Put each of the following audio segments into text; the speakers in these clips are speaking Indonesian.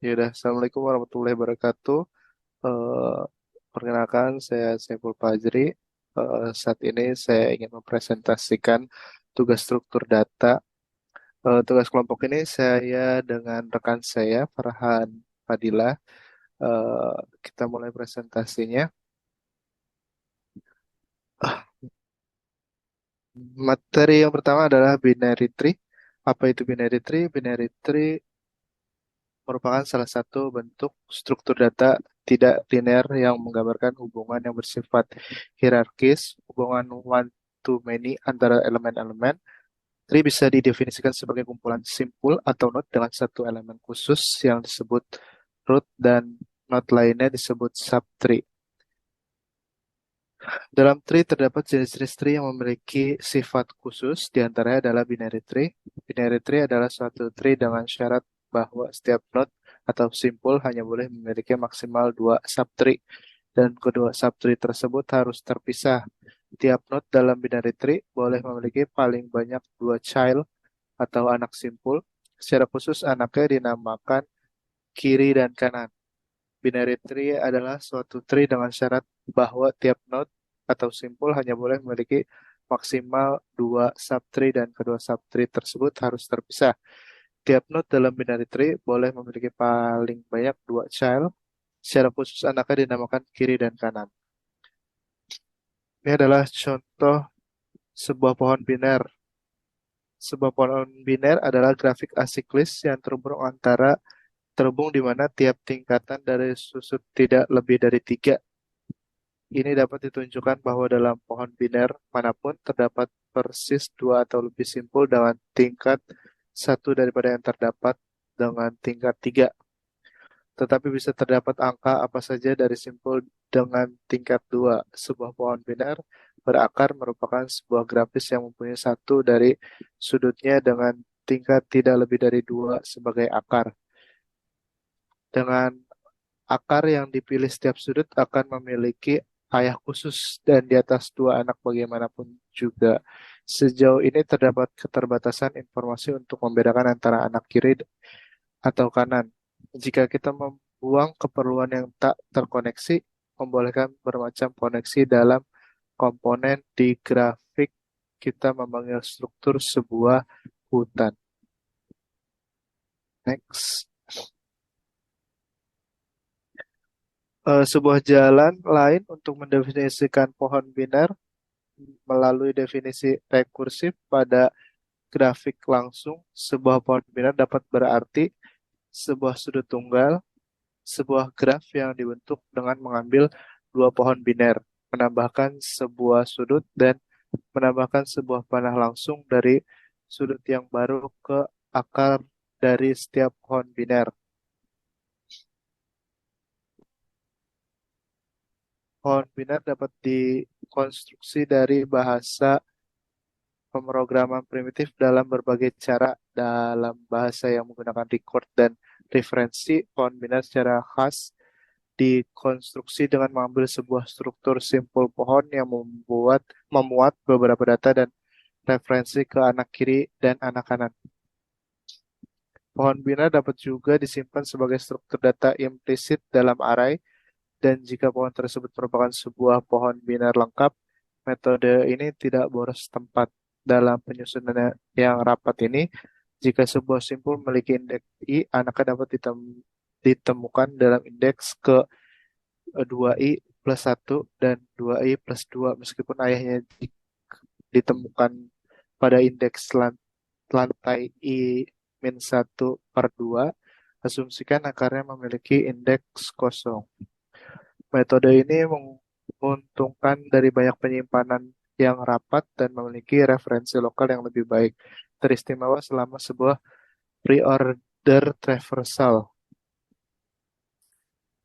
Yaudah, Assalamualaikum warahmatullahi wabarakatuh. Eh, Perkenalkan, saya Saiful Fajri. Saat ini saya ingin mempresentasikan tugas struktur data. Tugas kelompok ini saya dengan rekan saya, Farhan Fadila. Eh, kita mulai presentasinya. Materi yang pertama adalah binary tree. Apa itu binary tree? Binary tree merupakan salah satu bentuk struktur data tidak linear yang menggambarkan hubungan yang bersifat hierarkis, hubungan one to many antara elemen-elemen. Tree bisa didefinisikan sebagai kumpulan simpul atau node dengan satu elemen khusus yang disebut root dan node lainnya disebut subtree. Dalam tree terdapat jenis-jenis tree yang memiliki sifat khusus, di antaranya adalah binary tree. Binary tree adalah suatu tree dengan syarat bahwa setiap node atau simpul hanya boleh memiliki maksimal dua subtree, dan kedua subtree tersebut harus terpisah. Tiap node dalam binary tree boleh memiliki paling banyak dua child atau anak simpul. Secara khusus anaknya dinamakan kiri dan kanan. Binary tree adalah suatu tree dengan syarat bahwa tiap node atau simpul hanya boleh memiliki maksimal dua subtree dan kedua subtree tersebut harus terpisah. Tiap node dalam binary tree boleh memiliki paling banyak dua child. Secara khusus anaknya dinamakan kiri dan kanan. Ini adalah contoh sebuah pohon biner. Sebuah pohon biner adalah grafik asiklis yang terhubung di mana tiap tingkatan dari susut tidak lebih dari tiga. Ini dapat ditunjukkan bahwa dalam pohon biner manapun terdapat persis dua atau lebih simpul dengan tingkat satu daripada yang terdapat dengan tingkat tiga. Tetapi bisa terdapat angka apa saja dari simpul dengan tingkat dua. Sebuah pohon biner berakar merupakan sebuah grafis yang mempunyai satu dari sudutnya dengan tingkat tidak lebih dari dua sebagai akar. Dengan akar yang dipilih setiap sudut akan memiliki ayah khusus dan di atas dua anak bagaimanapun juga. Sejauh ini terdapat keterbatasan informasi untuk membedakan antara anak kiri atau kanan. Jika kita membuang keperluan yang tak terkoneksi, membolehkan bermacam koneksi dalam komponen di grafik, kita memanggil struktur sebuah hutan. Next. Sebuah jalan lain untuk mendefinisikan pohon biner melalui definisi rekursif pada grafik langsung, sebuah pohon biner dapat berarti sebuah sudut tunggal, sebuah graf yang dibentuk dengan mengambil dua pohon biner, menambahkan sebuah sudut, dan menambahkan sebuah panah langsung dari sudut yang baru ke akar dari setiap pohon biner. Pohon biner dapat dikonstruksi dari bahasa pemrograman primitif dalam berbagai cara. Dalam bahasa yang menggunakan record dan referensi, pohon biner secara khas dikonstruksi dengan mengambil sebuah struktur simpul pohon yang memuat beberapa data dan referensi ke anak kiri dan anak kanan. Pohon biner dapat juga disimpan sebagai struktur data implisit dalam array, dan jika pohon tersebut merupakan sebuah pohon biner lengkap, metode ini tidak boros tempat. Dalam penyusunan yang rapat ini, jika sebuah simpul memiliki indeks I, anaknya dapat ditemukan dalam indeks ke 2i plus 1 dan 2i plus 2 meskipun ayahnya ditemukan pada indeks lantai I min 1/2, asumsikan akarnya memiliki indeks kosong. Metode ini menguntungkan dari banyak penyimpanan yang rapat dan memiliki referensi lokal yang lebih baik. Teristimewa selama sebuah pre-order traversal.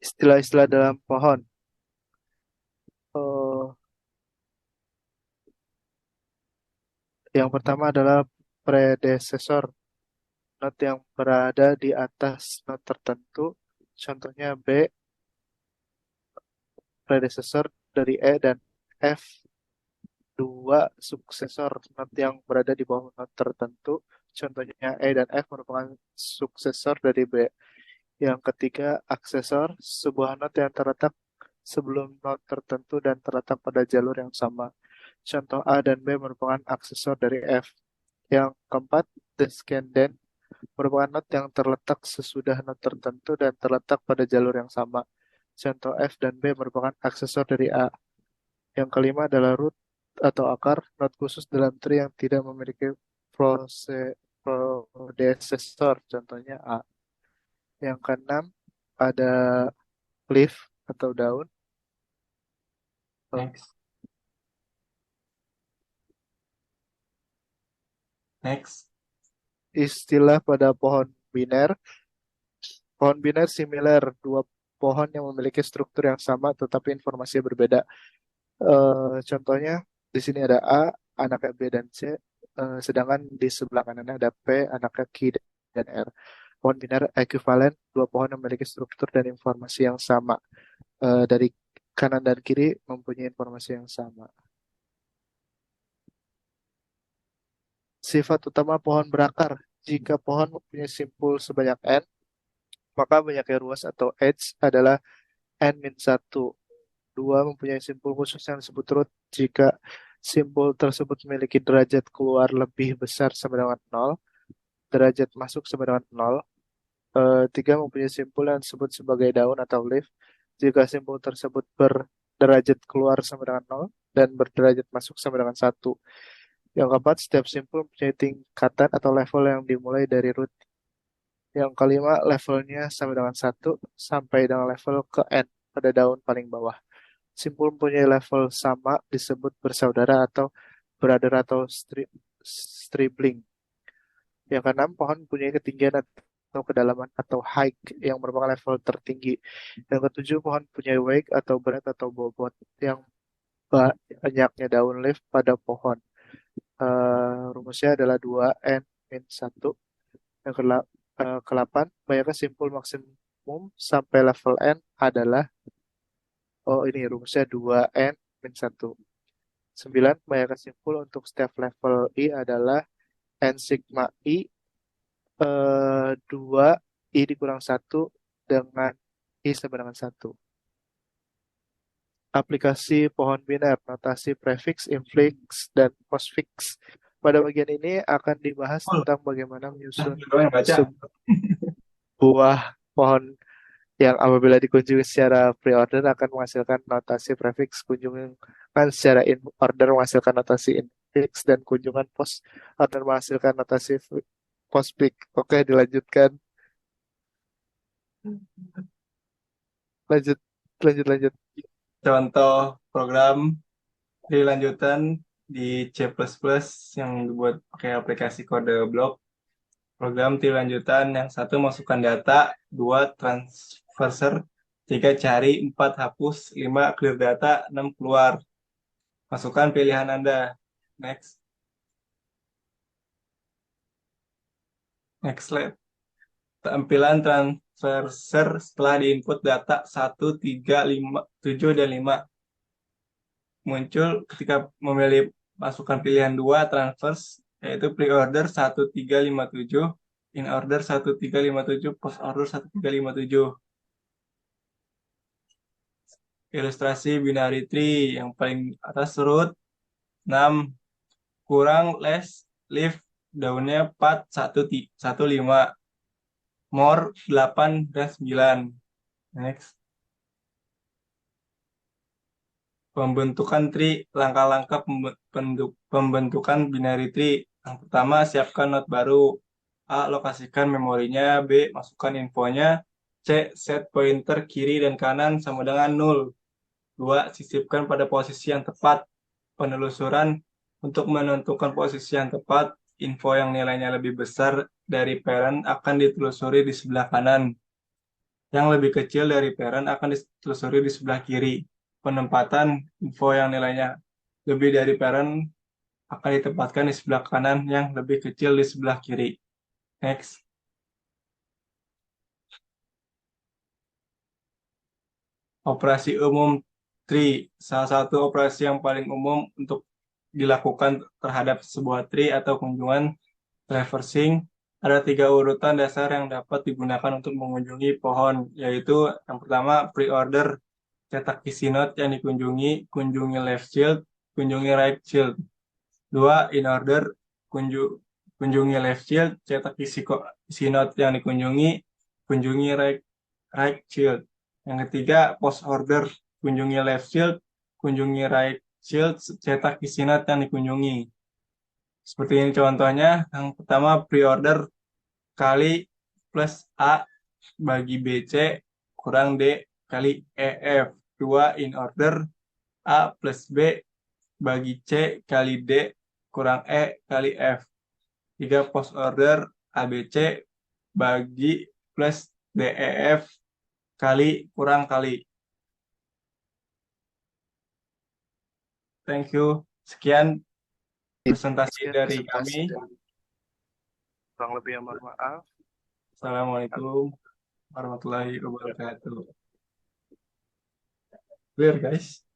Istilah-istilah dalam pohon. Eh, yang pertama adalah predecessor, node yang berada di atas node tertentu. Contohnya B, predecessor dari E, dan F, dua suksesor node yang berada di bawah node tertentu. Contohnya E dan F merupakan suksesor dari B. Yang ketiga, aksesor, sebuah node yang terletak sebelum node tertentu dan terletak pada jalur yang sama. Contoh A dan B merupakan aksesor dari F. Yang keempat, descendant, merupakan node yang terletak sesudah node tertentu dan terletak pada jalur yang sama. Contoh F dan B merupakan aksesor dari A. Yang kelima adalah root atau akar, node khusus dalam tree yang tidak memiliki predecessor, contohnya A. Yang keenam ada leaf atau daun. Next. Next. Istilah pada pohon biner. Pohon biner similar, dua pohon yang memiliki struktur yang sama tetapi informasinya berbeda. Contohnya di sini ada A, anaknya B dan C, sedangkan di sebelah kanannya ada P, anaknya Q dan R. Pohon biner ekuivalen, dua pohon yang memiliki struktur dan informasi yang sama. Dari kanan dan kiri mempunyai informasi yang sama. Sifat utama pohon berakar. Jika pohon mempunyai simpul sebanyak n, maka banyaknya ruas atau edge adalah n-1. Dua, mempunyai simpul khusus yang disebut root jika simpul tersebut memiliki derajat keluar lebih besar sama dengan 0, derajat masuk sama dengan 0. Tiga, mempunyai simpul yang disebut sebagai daun atau leaf jika simpul tersebut berderajat keluar sama dengan 0 dan berderajat masuk sama dengan 1. Yang keempat, setiap simpul mempunyai tingkatan atau level yang dimulai dari root. Yang kelima, levelnya sama dengan 1 sampai dengan level ke N pada daun paling bawah. Simpul mempunyai level sama disebut bersaudara atau brother atau stribling. Yang keenam, pohon mempunyai ketinggian atau kedalaman atau height yang merupakan level tertinggi. Yang ketujuh, pohon mempunyai weight atau berat atau bobot yang banyaknya daun leaf pada pohon. Rumusnya adalah 2n-1. Yang ke-8, banyaknya simpul maksimum sampai level n adalah, ini rumusnya 2n-1. 9, banyaknya simpul untuk setiap level I adalah n sigma I 2 I dikurang 1 dengan I sama dengan 1. Aplikasi pohon biner, notasi prefix, infix, dan postfix. Pada bagian ini akan dibahas Oh, tentang bagaimana nah, menyusun gue yang baca. sebuah pohon yang apabila dikunjungi secara pre-order akan menghasilkan notasi prefix, kunjungan secara in order menghasilkan notasi infix, dan kunjungan post order menghasilkan notasi postfix. Oke, dilanjutkan. Lanjut, lanjut, lanjut. Contoh program dilanjutan di C++ yang dibuat pakai aplikasi kode blok. Program lanjutan yang satu masukkan data, dua transverser, tiga cari, empat hapus, lima clear data, enam keluar. Masukkan pilihan Anda. Next. Next slide. Tampilan transverser setelah diinput data 1, 3, 5, 7, dan 5. Muncul ketika memilih masukkan pilihan 2 transverse, yaitu pre-order 1357, in order 1357, post order 1357. Ilustrasi binary tree yang paling atas root 6 kurang less leaf daunnya 4 1 5 more 8 dan 9. Next. Pembentukan tree, langkah-langkah pembentukan binary tree. Yang pertama, siapkan node baru. A. Lokasikan memorinya. B. Masukkan infonya. C. Set pointer kiri dan kanan sama dengan 0. 2. Sisipkan pada posisi yang tepat. Penelusuran untuk menentukan posisi yang tepat, info yang nilainya lebih besar dari parent akan ditelusuri di sebelah kanan. Yang lebih kecil dari parent akan ditelusuri di sebelah kiri. Penempatan info yang nilainya lebih dari parent akan ditempatkan di sebelah kanan, yang lebih kecil di sebelah kiri. Next. Operasi umum tree, salah satu operasi yang paling umum untuk dilakukan terhadap sebuah tree atau kunjungan traversing. Ada 3 urutan dasar yang dapat digunakan untuk mengunjungi pohon, yaitu yang pertama pre-order, cetak isi note yang dikunjungi, kunjungi left shield, kunjungi right shield. 2. In order, kunjungi left shield, cetak isi note yang dikunjungi, kunjungi right shield. Yang ketiga post order, kunjungi left shield, kunjungi right shield, cetak isi note yang dikunjungi. Seperti ini contohnya. Yang pertama pre-order kali plus A bagi BC kurang D kali EF. 2. In order A plus B bagi C kali D kurang E kali F. 3. Post order ABC bagi plus DEF kali kurang kali. Thank you. Sekian presentasi Sekian dari presentasi kami. dan kurang lebih yang mohon maaf. Assalamualaikum warahmatullahi wabarakatuh. Clear, guys.